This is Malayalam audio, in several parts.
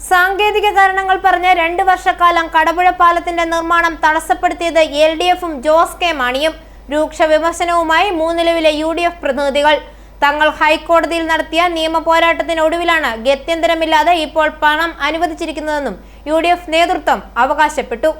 സാങ്കേതിക കാരണങ്ങൾ പറഞ്ഞ് 2 വർഷക്കാലം കടപുഴ പാലത്തിന്റെ നിർമ്മാണം തടസ്സപ്പെടുത്തിയത് LDF-ഉം ജോസ് കെ മാണിയും. രൂക്ഷ വിമർശനവുമായി മൂന്നിലവിലെ UDF പ്രതിനിധികൾ. തങ്ങൾ ഹൈക്കോടതിയിൽ നടത്തിയ നിയമ പോരാട്ടത്തിനൊടുവിലാണ് ഗത്യന്തരമില്ലാതെ ഇപ്പോൾ പണം അനുവദിച്ചിരിക്കുന്നതെന്നും UDF നേതൃത്വം അവകാശപ്പെട്ടു.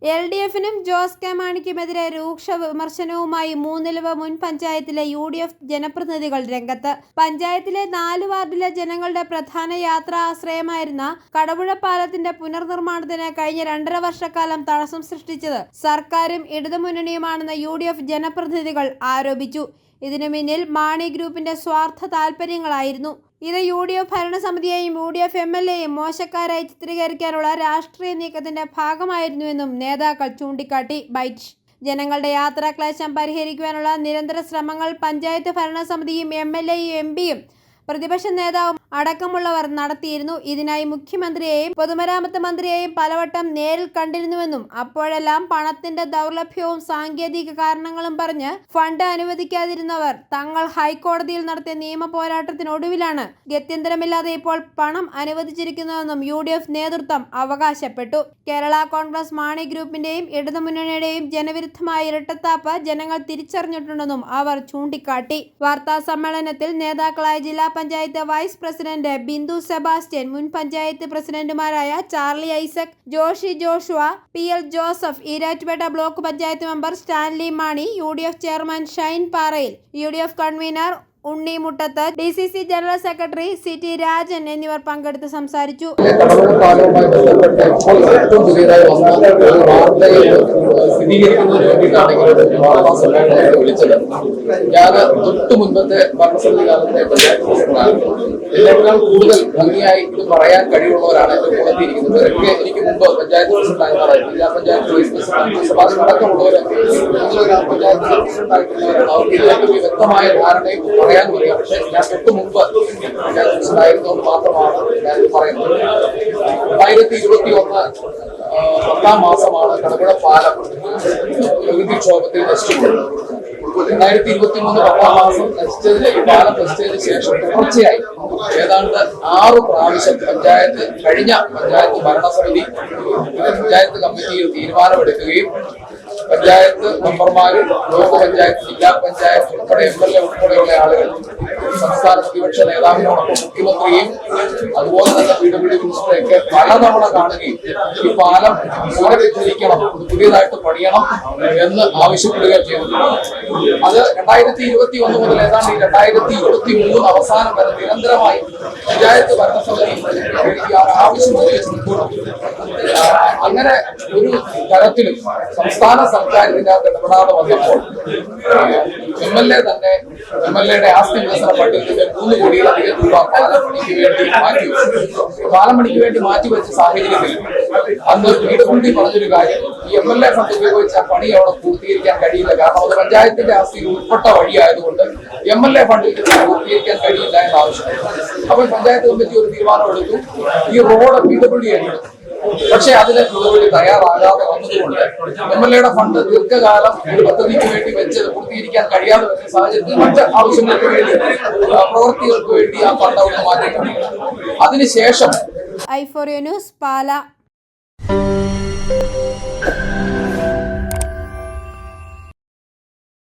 LDF-നും ജോസ് കെ മാണിക്കുമെതിരെ രൂക്ഷ വിമർശനവുമായി മൂന്നിലവ് മുൻ പഞ്ചായത്തിലെ UDF ജനപ്രതിനിധികൾ രംഗത്ത്. പഞ്ചായത്തിലെ 4 വാർഡിലെ ജനങ്ങളുടെ പ്രധാന യാത്രാശ്രയമായിരുന്ന കടപുഴ പാലത്തിന്റെ പുനർനിർമ്മാണത്തിന് കഴിഞ്ഞ 2.5 വർഷക്കാലം തടസ്സം സൃഷ്ടിച്ചത് സർക്കാരും ഇടതുമുന്നണിയുമാണെന്ന് UDF ജനപ്രതിനിധികൾ ആരോപിച്ചു. ഇതിനു പിന്നിൽ മാണി ഗ്രൂപ്പിന്റെ സ്വാർത്ഥ താൽപര്യങ്ങളായിരുന്നു. ഇത് UDF ഭരണസമിതിയെയും UDF MLA-യും മോശക്കാരായി ചിത്രീകരിക്കാനുള്ള രാഷ്ട്രീയ നീക്കത്തിന്റെ ഭാഗമായിരുന്നുവെന്നും നേതാക്കൾ ചൂണ്ടിക്കാട്ടി. ബൈറ്റ് ജനങ്ങളുടെ യാത്രാക്ലേശം പരിഹരിക്കുവാനുള്ള നിരന്തര ശ്രമങ്ങൾ പഞ്ചായത്ത് ഭരണസമിതിയും MLA-യും MP-യും പ്രതിപക്ഷ നേതാവും അടക്കമുള്ളവർ നടത്തിയിരുന്നു. ഇതിനായി മുഖ്യമന്ത്രിയെയും പൊതുമരാമത്ത് മന്ത്രിയെയും പലവട്ടം നേരിൽ കണ്ടിരുന്നുവെന്നും അപ്പോഴെല്ലാം പണത്തിന്റെ ദൗർലഭ്യവും സാങ്കേതിക കാരണങ്ങളും പറഞ്ഞ് ഫണ്ട് അനുവദിക്കാതിരുന്നവർ തങ്ങൾ ഹൈക്കോടതിയിൽ നടത്തിയ നിയമ പോരാട്ടത്തിനൊടുവിലാണ് ഗത്യന്തരമില്ലാതെ ഇപ്പോൾ പണം അനുവദിച്ചിരിക്കുന്നതെന്നും UDF നേതൃത്വം അവകാശപ്പെട്ടു. കേരള കോൺഗ്രസ് മാണി ഗ്രൂപ്പിന്റെയും ഇടതുമുന്നണിയുടെയും ജനവിരുദ്ധമായ ഇരട്ടത്താപ്പ് ജനങ്ങൾ തിരിച്ചറിഞ്ഞിട്ടുണ്ടെന്നും അവർ ചൂണ്ടിക്കാട്ടി. വാർത്താ സമ്മേളനത്തിൽ നേതാക്കളായ ജില്ലാ panchayat vice president Bindu Sebastian, മുൻ പഞ്ചായത്ത് പ്രസിഡന്റുമാരായ Charlie Isaac, Joshi Joshua, PL Joseph, Erattupetta block panchayat member Stanley Mani, UDF chairman Shine Parayil, UDF convener Unni Muttath, DCC general secretary CT Rajan എന്നിവർ പങ്കെടുത്ത് സംസാരിച്ചു. ഞാൻ തൊട്ടു മുൻപത്തെ ഭരണസമിതി കാലത്തെ ഇതിനേക്കാൾ കൂടുതൽ ഭംഗിയായി ഇത് പറയാൻ കഴിവുള്ളവരാണ് എന്റെ കൂടെത്തിയിരിക്കുന്നത്. ഇവരൊക്കെ എനിക്ക് മുമ്പ് പഞ്ചായത്ത് പ്രസിഡന്റായിരുന്നവർ, ജില്ലാ പഞ്ചായത്ത് വൈസ് പ്രസിഡന്റ് സുഭാഷ് അടക്കമുള്ളവർ ഗ്രാമപഞ്ചായത്ത് പ്രസിഡന്റായിട്ടുള്ളവരാണ്. അവർക്ക് ഇതിനെപ്പറ്റി വ്യക്തമായ ധാരണയും പറയാൻ പറയാം. പക്ഷെ ഞാൻ തൊട്ട് മുമ്പ് പഞ്ചായത്ത് പ്രസിഡന്റായിരുന്നതുകൊണ്ട് മാത്രമാണ് ഞാൻ പറയുന്നത്. 2021 10-ാം മാസമാണ് കടപുഴ പാലം പ്രകൃതിക്ഷോഭത്തിൽ നശിച്ചത്. 2023 10-ാം മാസം നശിച്ചതിന് ഈ പാലം നശിച്ചതിന് ശേഷം തുടർച്ചയായി ഏതാണ്ട് 6 പ്രാവശ്യം പഞ്ചായത്ത് ഭരണസമിതി പഞ്ചായത്ത് കമ്മിറ്റിയിൽ തീരുമാനമെടുക്കുകയും പഞ്ചായത്ത് മെമ്പർമാരും ബ്ലോക്ക് പഞ്ചായത്ത്, ജില്ലാ പഞ്ചായത്ത് ഉൾപ്പെടെ MLA ഉൾപ്പെടെയുള്ള ആളുകൾ സംസ്ഥാന പ്രതിപക്ഷ നേതാവിനോടൊപ്പം മുഖ്യമന്ത്രിയും അതുപോലെ തന്നെ PWD മിനിസ്റ്ററെയൊക്കെ പലതവണ കാണുകയും ഈ പാലം പുനരുദ്ധരിക്കണം, പുതിയതായിട്ട് പണിയണം എന്ന് ആവശ്യപ്പെടുകയും ചെയ്തിട്ടുണ്ട്. അത് 2021 മുതൽ ഏതാണ്ട് 2023 അവസാനം വരെ നിരന്തരമായി പഞ്ചായത്ത് ഭരണസമിതി ആവശ്യം അങ്ങനെ ഒരു തരത്തിലും സംസ്ഥാന സർക്കാർ ഇതിനകത്ത് ഇടപെടാതെ വന്നപ്പോൾ MLA-യുടെ ആസ്തി വികസന ഫണ്ടിൽ നിന്ന് 3 കോടിയിലധികം രൂപ പാലം പണിക്ക് വേണ്ടി മാറ്റിവെച്ച സാഹചര്യത്തിൽ അന്ന് വീടുകുണ്ടി പറഞ്ഞൊരു കാര്യം, ഈ MLA ഫണ്ട് ഉപയോഗിച്ച പണി അവിടെ പൂർത്തീകരിക്കാൻ കഴിയില്ല, കാരണം അത് പഞ്ചായത്തിന്റെ ആസ്തിയിൽ ഉൾപ്പെട്ട വഴിയായതുകൊണ്ട് MLA ഫണ്ടിൽ പൂർത്തീകരിക്കാൻ കഴിയില്ല എന്ന് ആവശ്യപ്പെട്ടു. അപ്പോൾ പഞ്ചായത്ത് കമ്മിറ്റി ഒരു തീരുമാനമെടുത്തു, ഈ റോഡ് PWD ഏറ്റെടുത്തു. പക്ഷെ അതിന് PWD തയ്യാറാകാതെ വന്നതുകൊണ്ട് MLA-യുടെ ഫണ്ട് ദീർഘകാലം ഒരു പദ്ധതിക്ക് വേണ്ടി വെച്ചത് പൂർത്തീകരിക്കാൻ കഴിയാതെ വരുന്ന സാഹചര്യത്തിൽ മറ്റ് ആവശ്യങ്ങൾക്ക് വേണ്ടി, പ്രവൃത്തികൾക്ക് വേണ്ടി ആ ഫണ്ട് അവിടെ മാറ്റിയിട്ടുണ്ട്. അതിനുശേഷം i4U ന്യൂസ് പാല.